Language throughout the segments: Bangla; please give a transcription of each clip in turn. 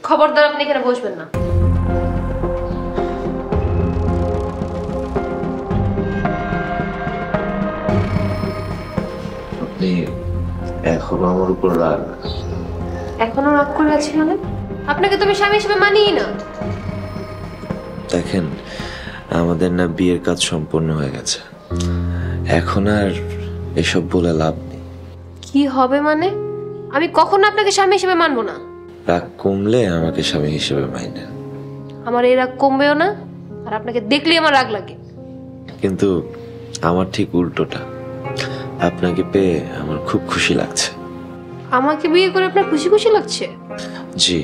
খবরদার আপনি এখানে বসবেন না। আপনি এখনো আমার উপর রাগ? এখনো রাগ করে আছি মানে? আপনাকে তুমি স্বামী হিসেবে মানিই না। দেখেন, আমাদের না বিয়ের কাজ সম্পূর্ণ হয়ে গেছে, এখন আর এসব বলে লাভ নেই। কি হবে মানে? আমি কখনো আপনাকে স্বামী হিসেবে মানবো না। রাগ কমলে আমাকে স্বামী হিসেবে মাইনেন। আমার এই রাগ কমবেও না, আর আপনাকে দেখলেই আমার রাগ লাগে। কিন্তু আমার ঠিক উল্টোটা, আপনাকে পেয়ে আমার খুব খুশি লাগছে। আমাকে বিয়ে করে আপনার খুশি খুশি লাগছে? জি,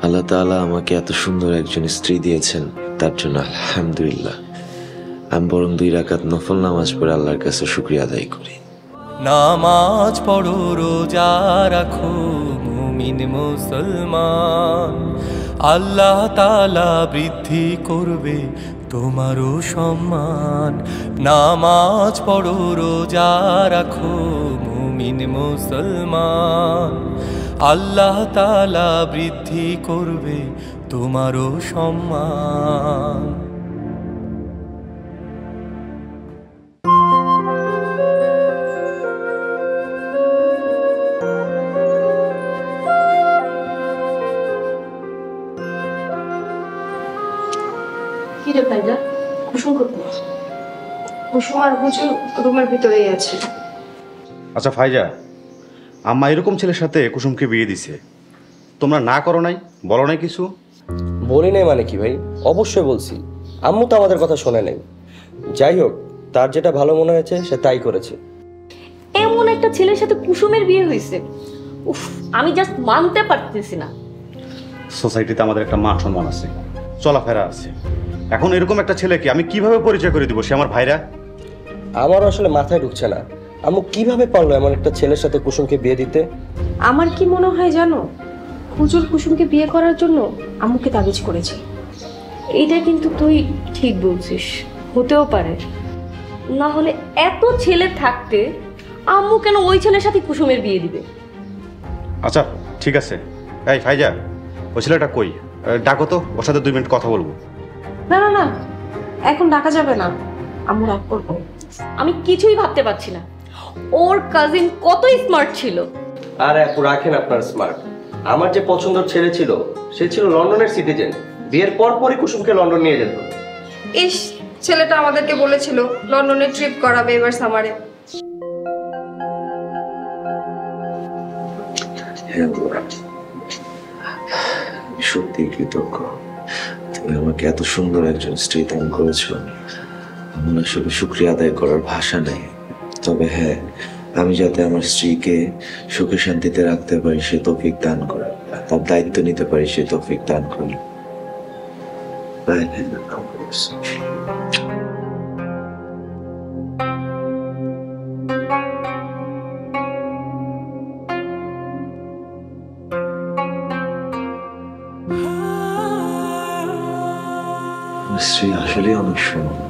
আল্লাহ তাআলা আমাকে এত সুন্দর একজন স্ত্রী দিয়েছেন, তার জন্য আলহামদুলিল্লাহ। আমি বরং 2 রাকাত নফল নামাজ পড়ে আল্লাহর কাছে শুকরিয়া আদায় করি। নামাজ পড়ো, রোজা রাখো মুমিন মুসলমান, আল্লাহ তাআলা বৃদ্ধি করবে তোমারও সম্মান। নামাজ পড়ো, রোজা রাখো মুমিন মুসলমান, আল্লাহ তাআলা বৃদ্ধি করবে তোমারও সম্মান। কি রে ভাইয়া, কুসুম কোথায়? কুসুম আর হুজুর রুমের ভিতরেই আছে। আচ্ছা ফাইজা, আম্মা এরকম ছেলের সাথে কুসুমকে বিয়ে দিছে, তোমরা না করো নাই, বলো নাই কিছু? বলি নাই মানে কি ভাই, অবশ্যই বলছি। আম্মু তো আমাদের কথা শোনে নাই। যাই হোক, তার যেটা ভালো মনে হয়েছে সে তাই করেছে। এমন একটা ছেলের সাথে কুসুমের বিয়ে হয়েছে, উফ, আমি জাস্ট মানতে পারতেছি না। সোসাইটিতে আমাদের একটা মান সম্মান আছে, চলাফেরা আছে, এখন এরকম একটা ছেলেকে আমি কিভাবে পরিচয় করে দিব সে আমার ভাইরা? আমারও আসলে মাথায় ঢুকছে না, আম্মু কিভাবে পারলো এমন একটা ছেলের সাথে কুসুমকে বিয়ে দিতে। আমার কি মনে হয় জানো, হুজুর কুসুমকে বিয়ে করার জন্য আম্মুকে তাবিজ করেছে। এইটা কিন্তু তুই ঠিক বলছিস, হতেও পারে। না হলে এত ছেলে থাকতে আম্মু কেন ওই ছেলের সাথে কুসুমের বিয়ে দিবে? আচ্ছা ঠিক আছে, এই ফাইজা, ওই ছেলেটা কই? ডাকো তো, ওর সাথে 2 মিনিট কথা বলবো। না না না, এখন ডাকা যাবে না, আম্মু রাগ করবো। আমি কিছুই ভাবতে পারছি না, ওর কাজিন কত স্মার্ট ছিল। আর আপু রাখেন আপনার স্মার্ট, আমার যে পছন্দের ছেলে ছিল সে ছিল লন্ডনের সিটিজেন। বিয়ের পরপরই কুসুমকে লন্ডন নিয়ে যেত। ইস, ছেলেটা আমাদেরকে বলেছিল লন্ডনে ট্রিপ করাবে এবার সামারে। হ্যাঁ, সত্যি কৃতজ্ঞ, তুমি আমাকে এত সুন্দর একজন স্ত্রী দান করেছো। আমার আসলে শুকরিয়া আদায় করার ভাষা নেই। তবে হ্যাঁ, আমি যাতে আমার স্ত্রীকে সুখে শান্তিতে রাখতে পারি সে তৌফিক দান করে, তার দায়িত্ব নিতে পারি সে তৌফিক দান করে। স্ত্রী আসলে অনেক সুন্দর।